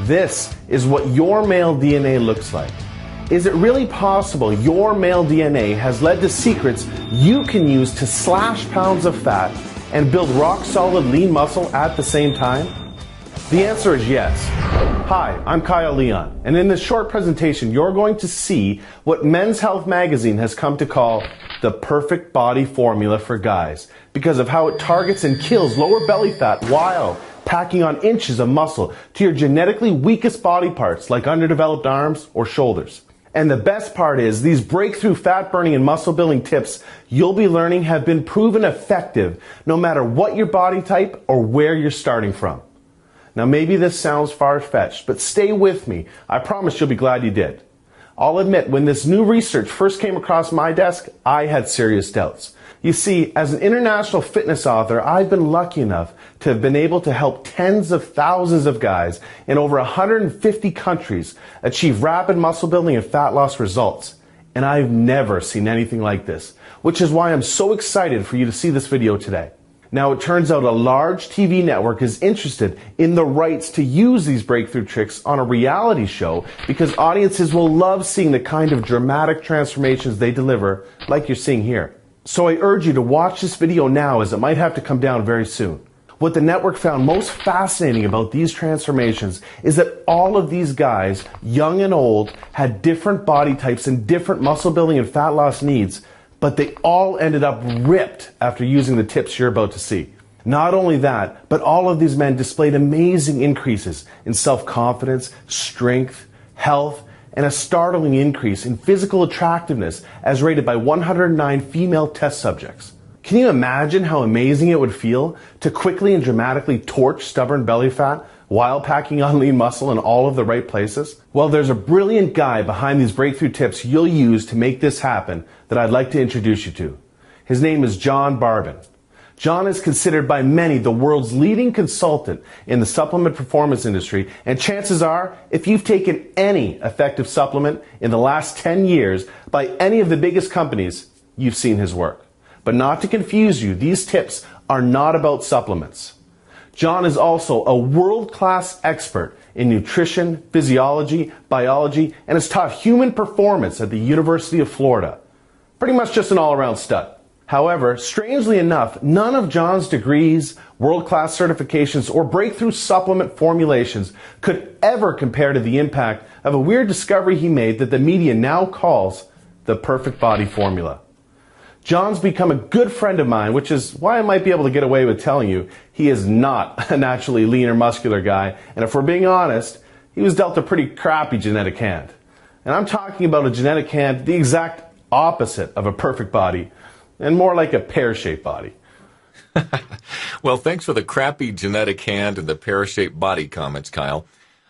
This is what your male DNA looks like. Is it really possible your male DNA has led to secrets you can use to slash pounds of fat and build rock-solid lean muscle at the same time? The answer is yes. Hi, I'm Kyle Leon, and in this short presentation, you're going to see what Men's Health magazine has come to call the perfect body formula for guys because of how it targets and kills lower belly fat while packing on inches of muscle to your genetically weakest body parts like underdeveloped arms or shoulders. And the best part is these breakthrough fat burning and muscle building tips you'll be learning have been proven effective no matter what your body type or where you're starting from. Now maybe this sounds far-fetched, but stay with me. I promise you'll be glad you did. I'll admit, when this new research first came across my desk, I had serious doubts. You see, as an international fitness author, I've been lucky enough to have been able to help tens of thousands of guys in over 150 countries achieve rapid muscle building and fat loss results. And I've never seen anything like this, which is why I'm so excited for you to see this video today. Now, it turns out a large TV network is interested in the rights to use these breakthrough tricks on a reality show because audiences will love seeing the kind of dramatic transformations they deliver, like you're seeing here. So I urge you to watch this video now, as it might have to come down very soon. What the network found most fascinating about these transformations is that all of these guys, young and old, had different body types and different muscle building and fat loss needs, but they all ended up ripped after using the tips you're about to see. Not only that, but all of these men displayed amazing increases in self-confidence, strength, health, and a startling increase in physical attractiveness as rated by 109 female test subjects. Can you imagine how amazing it would feel to quickly and dramatically torch stubborn belly fat while packing on lean muscle in all of the right places? Well, there's a brilliant guy behind these breakthrough tips you'll use to make this happen that I'd like to introduce you to. His name is John Barbon. John is considered by many the world's leading consultant in the supplement performance industry, and chances are, if you've taken any effective supplement in the last 10 years by any of the biggest companies, you've seen his work. But not to confuse you, these tips are not about supplements. John is also a world-class expert in nutrition, physiology, biology, and has taught human performance at the University of Florida. Pretty much just an all-around stud. However, strangely enough, none of John's degrees, world-class certifications, or breakthrough supplement formulations could ever compare to the impact of a weird discovery he made that the media now calls the perfect body formula. John's become a good friend of mine, which is why I might be able to get away with telling you he is not a naturally lean or muscular guy, and if we're being honest, he was dealt a pretty crappy genetic hand. And I'm talking about a genetic hand the exact opposite of a perfect body, and more like a pear-shaped body. Well, thanks for the crappy genetic hand and the pear-shaped body comments, Kyle.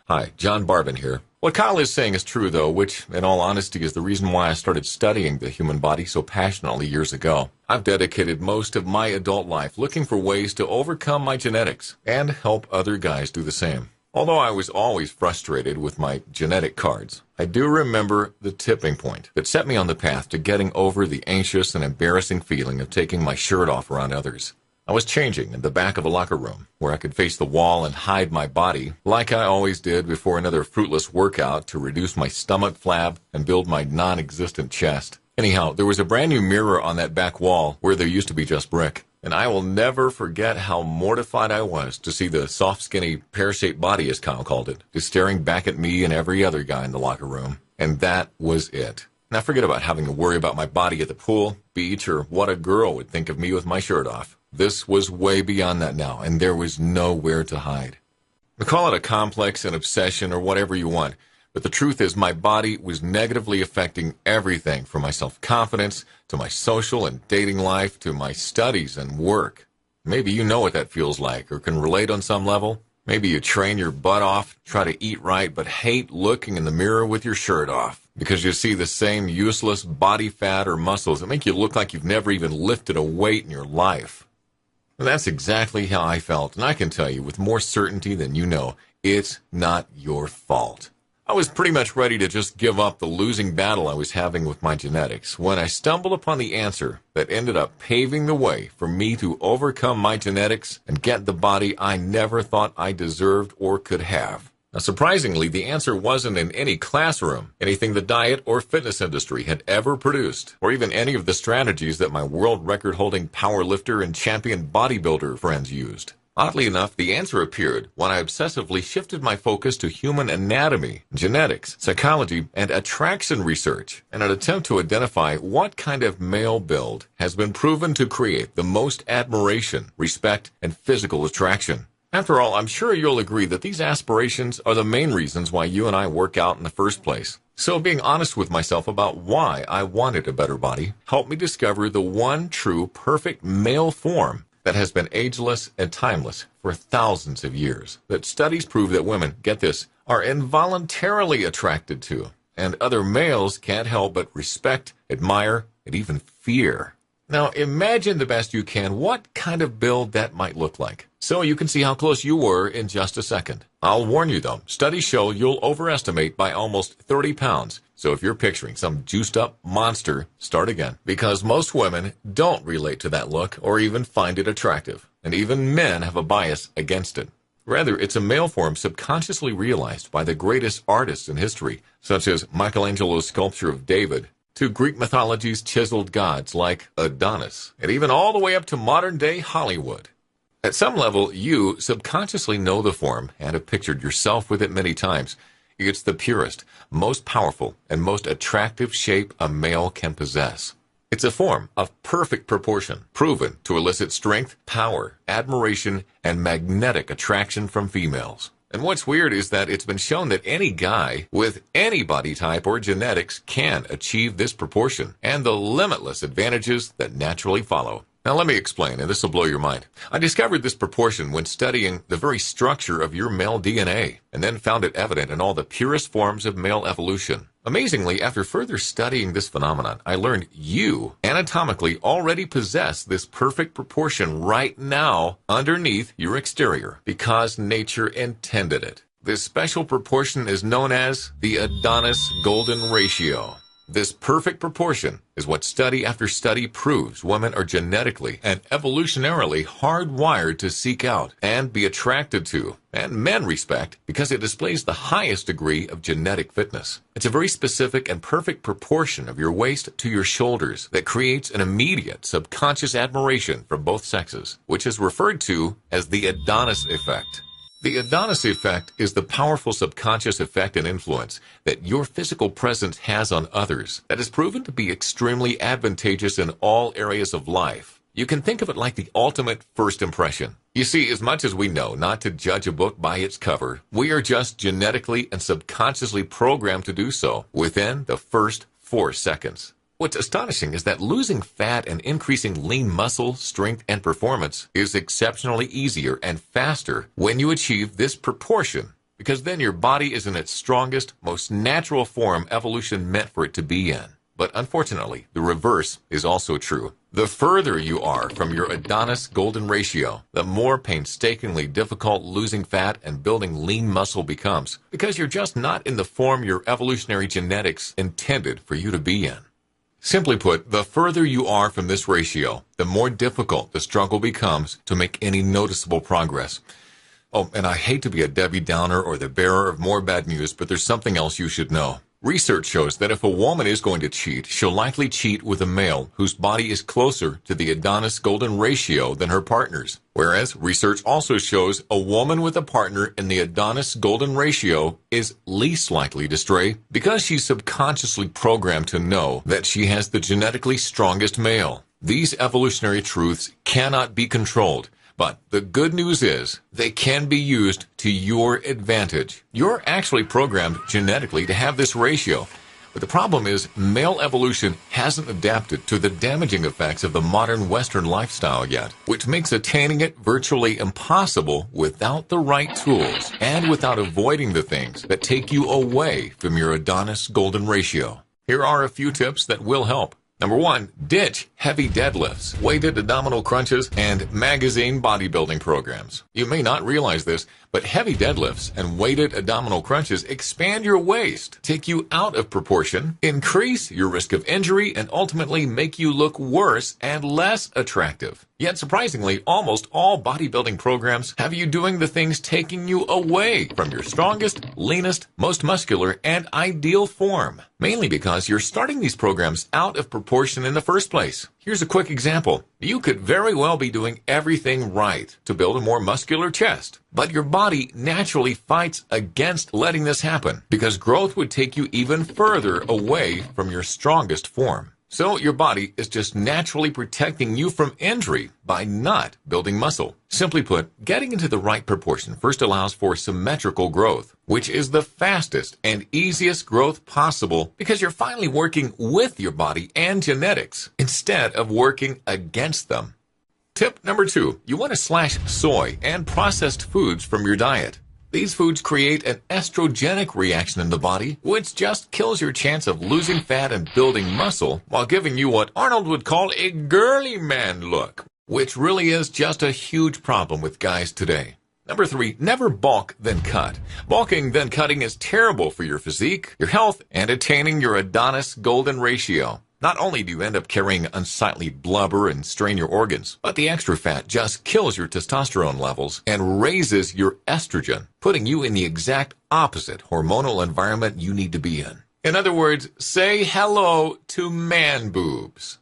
Hi, John Barbon here. What Kyle is saying is true, though, which, in all honesty, is the reason why I started studying the human body so passionately years ago. I've dedicated most of my adult life looking for ways to overcome my genetics and help other guys do the same. Although I was always frustrated with my genetic cards, I do remember the tipping point that set me on the path to getting over the anxious and embarrassing feeling of taking my shirt off around others. I was changing in the back of a locker room where I could face the wall and hide my body like I always did before another fruitless workout to reduce my stomach flab and build my non-existent chest. Anyhow, there was a brand new mirror on that back wall where there used to be just brick. And I will never forget how mortified I was to see the soft, skinny, pear-shaped body, as Kyle called it, just staring back at me and every other guy in the locker room. And that was it. Now forget about having to worry about my body at the pool, beach, or what a girl would think of me with my shirt off. This was way beyond that now, and there was nowhere to hide. Call it a complex, an obsession, or whatever you want. But the truth is my body was negatively affecting everything from my self-confidence to my social and dating life to my studies and work. Maybe you know what that feels like or can relate on some level. Maybe you train your butt off, try to eat right, but hate looking in the mirror with your shirt off because you see the same useless body fat or muscles that make you look like you've never even lifted a weight in your life. And that's exactly how I felt, and I can tell you with more certainty than you know, it's not your fault. I was pretty much ready to just give up the losing battle I was having with my genetics when I stumbled upon the answer that ended up paving the way for me to overcome my genetics and get the body I never thought I deserved or could have. Now, surprisingly, the answer wasn't in any classroom, anything the diet or fitness industry had ever produced, or even any of the strategies that my world record-holding powerlifter and champion bodybuilder friends used. Oddly enough, the answer appeared when I obsessively shifted my focus to human anatomy, genetics, psychology, and attraction research in an attempt to identify what kind of male build has been proven to create the most admiration, respect, and physical attraction. After all, I'm sure you'll agree that these aspirations are the main reasons why you and I work out in the first place. So being honest with myself about why I wanted a better body helped me discover the one true perfect male form that has been ageless and timeless for thousands of years, that studies prove that women, get this, are involuntarily attracted to, and other males can't help but respect, admire, and even fear. Now, imagine the best you can what kind of build that might look like, so you can see how close you were in just a second. I'll warn you, though, studies show you'll overestimate by almost 30 pounds, so if you're picturing some juiced-up monster, start again, because most women don't relate to that look or even find it attractive, and even men have a bias against it. Rather, it's a male form subconsciously realized by the greatest artists in history, such as Michelangelo's sculpture of David, to Greek mythology's chiseled gods like Adonis, and even all the way up to modern-day Hollywood. At some level, you subconsciously know the form and have pictured yourself with it many times. It's the purest, most powerful, and most attractive shape a male can possess. It's a form of perfect proportion, proven to elicit strength, power, admiration, and magnetic attraction from females. And what's weird is that it's been shown that any guy with any body type or genetics can achieve this proportion and the limitless advantages that naturally follow. Now let me explain, and this will blow your mind. I discovered this proportion when studying the very structure of your male DNA, and then found it evident in all the purest forms of male evolution. Amazingly, after further studying this phenomenon, I learned you anatomically already possess this perfect proportion right now underneath your exterior, because nature intended it. This special proportion is known as the Adonis Golden Ratio. This perfect proportion is what study after study proves women are genetically and evolutionarily hardwired to seek out and be attracted to, and men respect, because it displays the highest degree of genetic fitness. It's a very specific and perfect proportion of your waist to your shoulders that creates an immediate subconscious admiration from both sexes, which is referred to as the Adonis effect. The Adonis effect is the powerful subconscious effect and influence that your physical presence has on others that is proven to be extremely advantageous in all areas of life. You can think of it like the ultimate first impression. You see, as much as we know not to judge a book by its cover, we are just genetically and subconsciously programmed to do so within the first 4 seconds. What's astonishing is that losing fat and increasing lean muscle, strength, and performance is exceptionally easier and faster when you achieve this proportion, because then your body is in its strongest, most natural form evolution meant for it to be in. But unfortunately, the reverse is also true. The further you are from your Adonis Golden Ratio, the more painstakingly difficult losing fat and building lean muscle becomes, because you're just not in the form your evolutionary genetics intended for you to be in. Simply put, the further you are from this ratio, the more difficult the struggle becomes to make any noticeable progress. Oh, and I hate to be a Debbie Downer or the bearer of more bad news, but there's something else you should know. Research shows that if a woman is going to cheat, she'll likely cheat with a male whose body is closer to the Adonis Golden Ratio than her partner's. Whereas research also shows a woman with a partner in the Adonis Golden Ratio is least likely to stray because she's subconsciously programmed to know that she has the genetically strongest male. These evolutionary truths cannot be controlled. But the good news is they can be used to your advantage. You're actually programmed genetically to have this ratio. But the problem is male evolution hasn't adapted to the damaging effects of the modern Western lifestyle yet, which makes attaining it virtually impossible without the right tools and without avoiding the things that take you away from your Adonis Golden Ratio. Here are a few tips that will help. Number 1, ditch heavy deadlifts, weighted abdominal crunches, and magazine bodybuilding programs. You may not realize this, but But heavy deadlifts and weighted abdominal crunches expand your waist, take you out of proportion, increase your risk of injury, and ultimately make you look worse and less attractive. Yet surprisingly, almost all bodybuilding programs have you doing the things taking you away from your strongest, leanest, most muscular, and ideal form. Mainly because you're starting these programs out of proportion in the first place. Here's a quick example. You could very well be doing everything right to build a more muscular chest, but your body naturally fights against letting this happen because growth would take you even further away from your strongest form. So your body is just naturally protecting you from injury by not building muscle. Simply put, getting into the right proportion first allows for symmetrical growth, which is the fastest and easiest growth possible because you're finally working with your body and genetics instead of working against them. Tip number 2, you want to slash soy and processed foods from your diet. These foods create an estrogenic reaction in the body, which just kills your chance of losing fat and building muscle while giving you what Arnold would call a girly man look, which really is just a huge problem with guys today. Number 3, never bulk then cut. Bulking then cutting is terrible for your physique, your health, and attaining your Adonis Golden Ratio. Not only do you end up carrying unsightly blubber and strain your organs, but the extra fat just kills your testosterone levels and raises your estrogen, putting you in the exact opposite hormonal environment you need to be in. In other words, say hello to man boobs.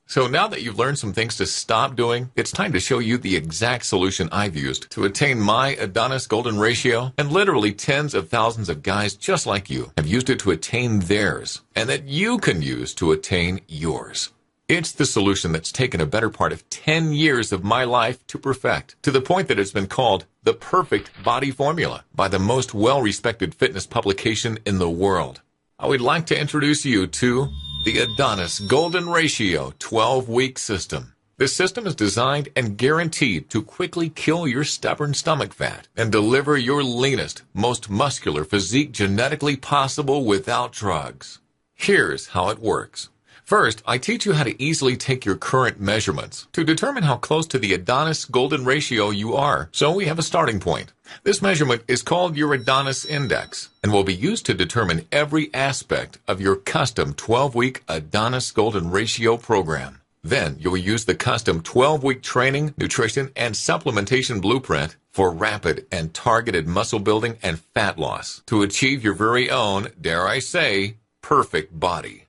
So now that you've learned some things to stop doing, it's time to show you the exact solution I've used to attain my Adonis Golden Ratio, and literally tens of thousands of guys just like you have used it to attain theirs, and that you can use to attain yours. It's the solution that's taken a better part of 10 years of my life to perfect, to the point that it's been called the perfect body formula by the most well-respected fitness publication in the world. I would like to introduce you to the Adonis Golden Ratio 12-week system. This system is designed and guaranteed to quickly kill your stubborn stomach fat and deliver your leanest, most muscular physique genetically possible without drugs. Here's how it works. First, I teach you how to easily take your current measurements to determine how close to the Adonis Golden Ratio you are. So we have a starting point. This measurement is called your Adonis Index and will be used to determine every aspect of your custom 12-week Adonis Golden Ratio program. Then you will use the custom 12-week training, nutrition, and supplementation blueprint for rapid and targeted muscle building and fat loss to achieve your very own, dare I say, perfect body.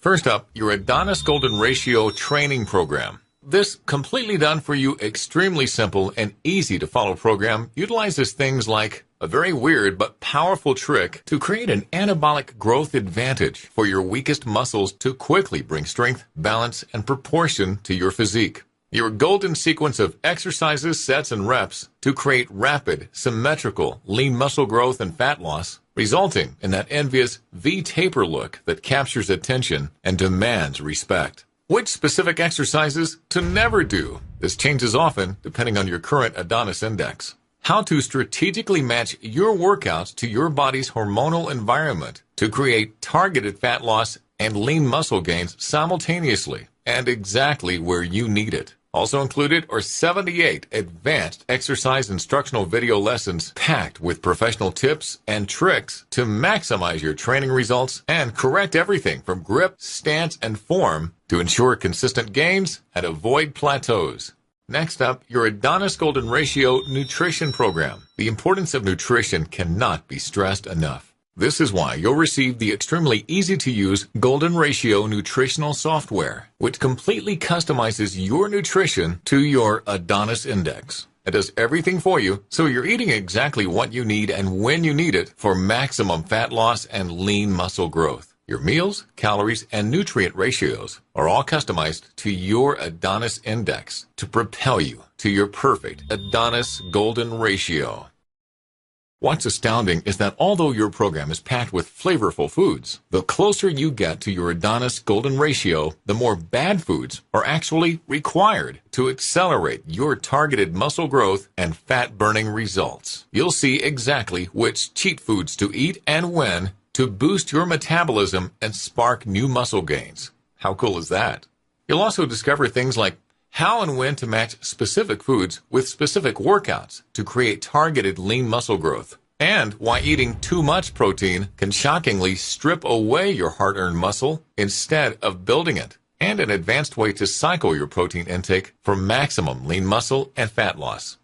First up, your Adonis Golden Ratio training program. This completely done for you, extremely simple and easy to follow program utilizes things like a very weird but powerful trick to create an anabolic growth advantage for your weakest muscles to quickly bring strength, balance, and proportion to your physique. Your golden sequence of exercises, sets, and reps to create rapid, symmetrical, lean muscle growth and fat loss, resulting in that envious V-taper look that captures attention and demands respect. Which specific exercises to never do? This changes often depending on your current Adonis Index. How to strategically match your workouts to your body's hormonal environment to create targeted fat loss and lean muscle gains simultaneously and exactly where you need it. Also included are 78 advanced exercise instructional video lessons packed with professional tips and tricks to maximize your training results and correct everything from grip, stance, and form to ensure consistent gains and avoid plateaus. Next up, your Adonis Golden Ratio nutrition program. The importance of nutrition cannot be stressed enough. This is why you'll receive the extremely easy-to-use Golden Ratio nutritional software, which completely customizes your nutrition to your Adonis Index. It does everything for you, so you're eating exactly what you need and when you need it for maximum fat loss and lean muscle growth. Your meals, calories, and nutrient ratios are all customized to your Adonis Index to propel you to your perfect Adonis Golden Ratio. What's astounding is that although your program is packed with flavorful foods, the closer you get to your Adonis Golden Ratio, the more bad foods are actually required to accelerate your targeted muscle growth and fat-burning results. You'll see exactly which cheat foods to eat and when to boost your metabolism and spark new muscle gains. How cool is that? You'll also discover things like how and when to match specific foods with specific workouts to create targeted lean muscle growth, and why eating too much protein can shockingly strip away your hard-earned muscle instead of building it, and an advanced way to cycle your protein intake for maximum lean muscle and fat loss.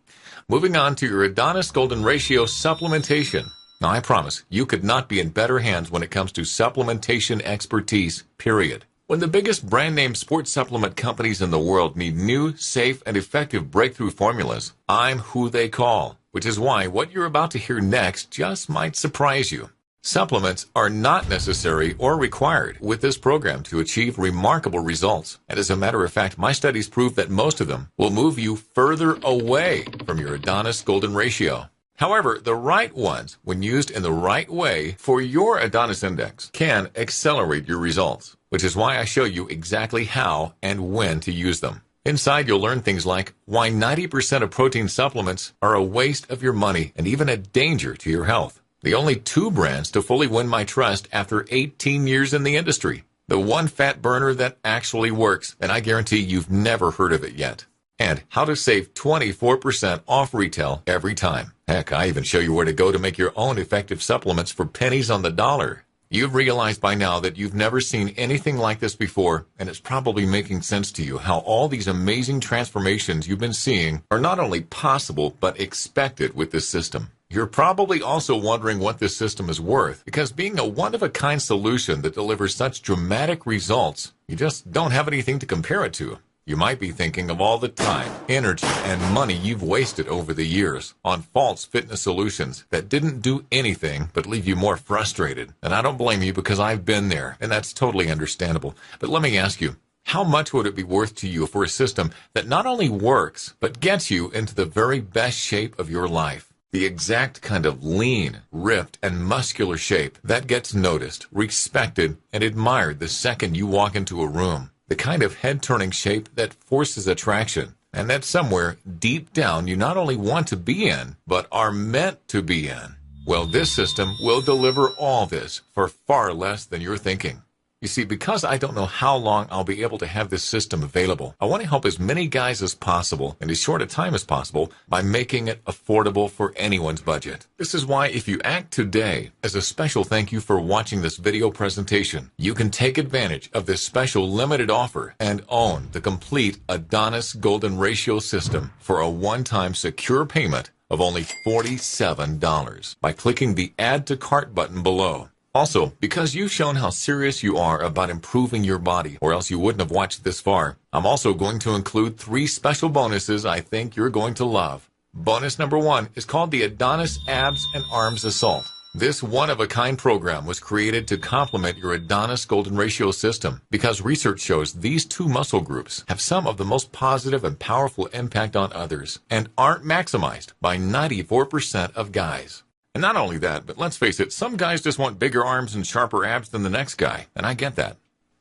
Moving on to your Adonis Golden Ratio supplementation. Now, I promise you could not be in better hands when it comes to supplementation expertise, period. When the biggest brand-name sports supplement companies in the world need new, safe, and effective breakthrough formulas, I'm who they call, which is why what you're about to hear next just might surprise you. Supplements are not necessary or required with this program to achieve remarkable results. And as a matter of fact, my studies prove that most of them will move you further away from your Adonis Golden Ratio. However, the right ones, when used in the right way for your Adonis Index, can accelerate your results, which is why I show you exactly how and when to use them. Inside, you'll learn things like why 90% of protein supplements are a waste of your money and even a danger to your health. The only 2 brands to fully win my trust after 18 years in the industry. The one fat burner that actually works, and I guarantee you've never heard of it yet. And how to save 24% off retail every time. Heck, I even show you where to go to make your own effective supplements for pennies on the dollar. You've realized by now that you've never seen anything like this before, and it's probably making sense to you how all these amazing transformations you've been seeing are not only possible, but expected with this system. You're probably also wondering what this system is worth, because being a one-of-a-kind solution that delivers such dramatic results, you just don't have anything to compare it to. You might be thinking of all the time, energy, and money you've wasted over the years on false fitness solutions that didn't do anything but leave you more frustrated. And I don't blame you, because I've been there, and that's totally understandable. But let me ask you, how much would it be worth to you for a system that not only works, but gets you into the very best shape of your life? The exact kind of lean, ripped, and muscular shape that gets noticed, respected, and admired the second you walk into a room. The kind of head-turning shape that forces attraction, and that somewhere deep down you not only want to be in, but are meant to be in. Well, this system will deliver all this for far less than you're thinking. You see, because I don't know how long I'll be able to have this system available, I want to help as many guys as possible in as short a time as possible by making it affordable for anyone's budget. This is why if you act today, as a special thank you for watching this video presentation, you can take advantage of this special limited offer and own the complete Adonis Golden Ratio system for a one-time secure payment of only $47 by clicking the Add to Cart button below. Also, because you've shown how serious you are about improving your body, or else you wouldn't have watched this far, I'm also going to include 3 special bonuses I think you're going to love. Bonus number 1 is called the Adonis Abs and Arms Assault. This one-of-a-kind program was created to complement your Adonis Golden Ratio system because research shows these 2 muscle groups have some of the most positive and powerful impact on others and aren't maximized by 94% of guys. And not only that, but let's face it, some guys just want bigger arms and sharper abs than the next guy, and I get that.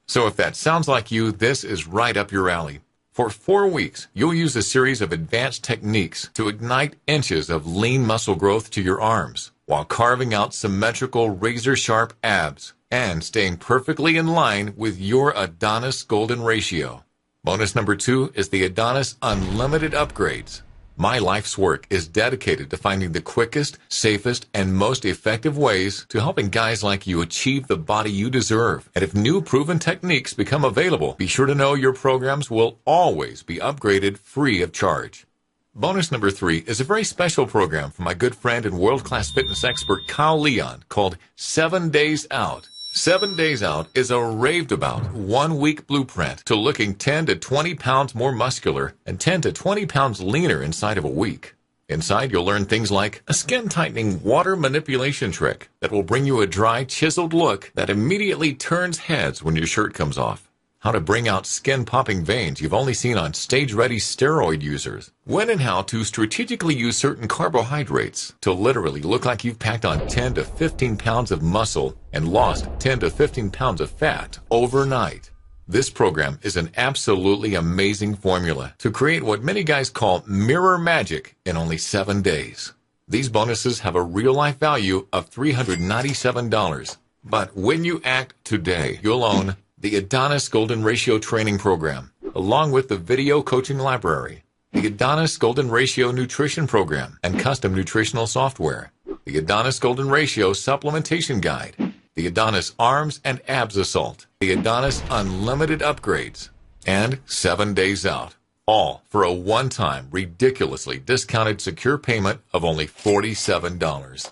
So if that sounds like you, this is right up your alley. For 4 weeks, you'll use a series of advanced techniques to ignite inches of lean muscle growth to your arms, while carving out symmetrical razor-sharp abs and staying perfectly in line with your Adonis Golden Ratio. Bonus number 2 is the Adonis Unlimited Upgrades. My life's work is dedicated to finding the quickest, safest, and most effective ways to helping guys like you achieve the body you deserve. And if new proven techniques become available, be sure to know your programs will always be upgraded free of charge. Bonus number 3 is a very special program from my good friend and world-class fitness expert Kyle Leon called 7 Days Out. 7 Days Out is a raved-about 1-week blueprint to looking 10 to 20 pounds more muscular and 10 to 20 pounds leaner inside of a week. Inside, you'll learn things like a skin-tightening water manipulation trick that will bring you a dry, chiseled look that immediately turns heads when your shirt comes off. How to bring out skin-popping veins you've only seen on stage-ready steroid users. When and how to strategically use certain carbohydrates to literally look like you've packed on 10 to 15 pounds of muscle and lost 10 to 15 pounds of fat overnight. This program is an absolutely amazing formula to create what many guys call mirror magic in only 7 days. These bonuses have a real-life value of $397. But when you act today, you'll own the Adonis Golden Ratio Training Program, along with the video coaching library, the Adonis Golden Ratio nutrition program and custom nutritional software, the Adonis Golden Ratio supplementation guide, the Adonis Arms and Abs Assault, the Adonis Unlimited Upgrades, and 7 Days Out. All for a one-time, ridiculously discounted secure payment of only $47.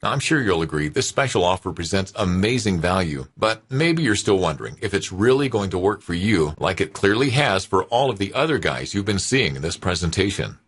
Now, I'm sure you'll agree this special offer presents amazing value, but maybe you're still wondering if it's really going to work for you like it clearly has for all of the other guys you've been seeing in this presentation.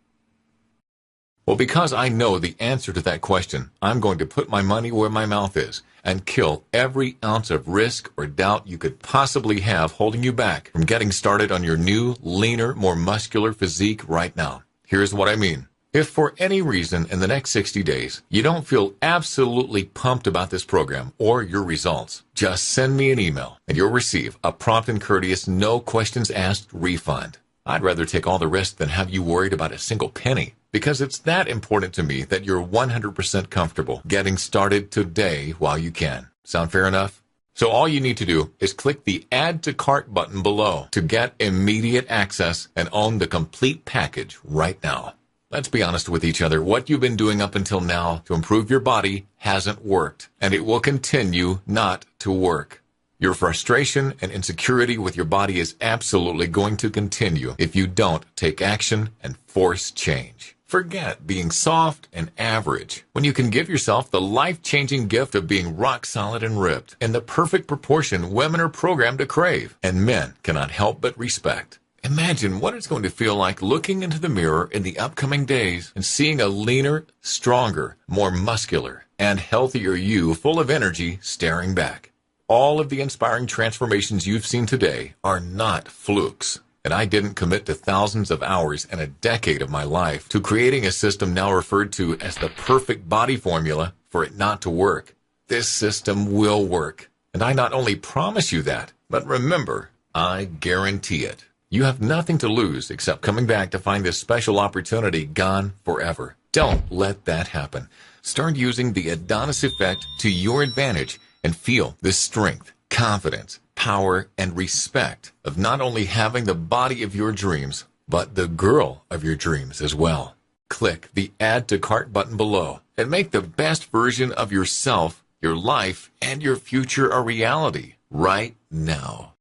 Well, because I know the answer to that question, I'm going to put my money where my mouth is and kill every ounce of risk or doubt you could possibly have holding you back from getting started on your new, leaner, more muscular physique right now. Here's what I mean. If for any reason in the next 60 days you don't feel absolutely pumped about this program or your results, just send me an email and you'll receive a prompt and courteous, no questions asked refund. I'd rather take all the risk than have you worried about a single penny, because it's that important to me that you're 100% comfortable getting started today while you can. Sound fair enough? So all you need to do is click the Add to Cart button below to get immediate access and own the complete package right now. Let's be honest with each other. What you've been doing up until now to improve your body hasn't worked, and it will continue not to work. Your frustration and insecurity with your body is absolutely going to continue if you don't take action and force change. Forget being soft and average when you can give yourself the life-changing gift of being rock solid and ripped in the perfect proportion women are programmed to crave and men cannot help but respect. Imagine what it's going to feel like looking into the mirror in the upcoming days and seeing a leaner, stronger, more muscular, and healthier you full of energy staring back. All of the inspiring transformations you've seen today are not flukes, and I didn't commit to thousands of hours and a decade of my life to creating a system now referred to as the perfect body formula for it not to work. This system will work, and I not only promise you that, but remember, I guarantee it. You have nothing to lose except coming back to find this special opportunity gone forever. Don't let that happen. Start using the Adonis effect to your advantage and feel the strength, confidence, power, and respect of not only having the body of your dreams, but the girl of your dreams as well. Click the Add to Cart button below and make the best version of yourself, your life, and your future a reality right now.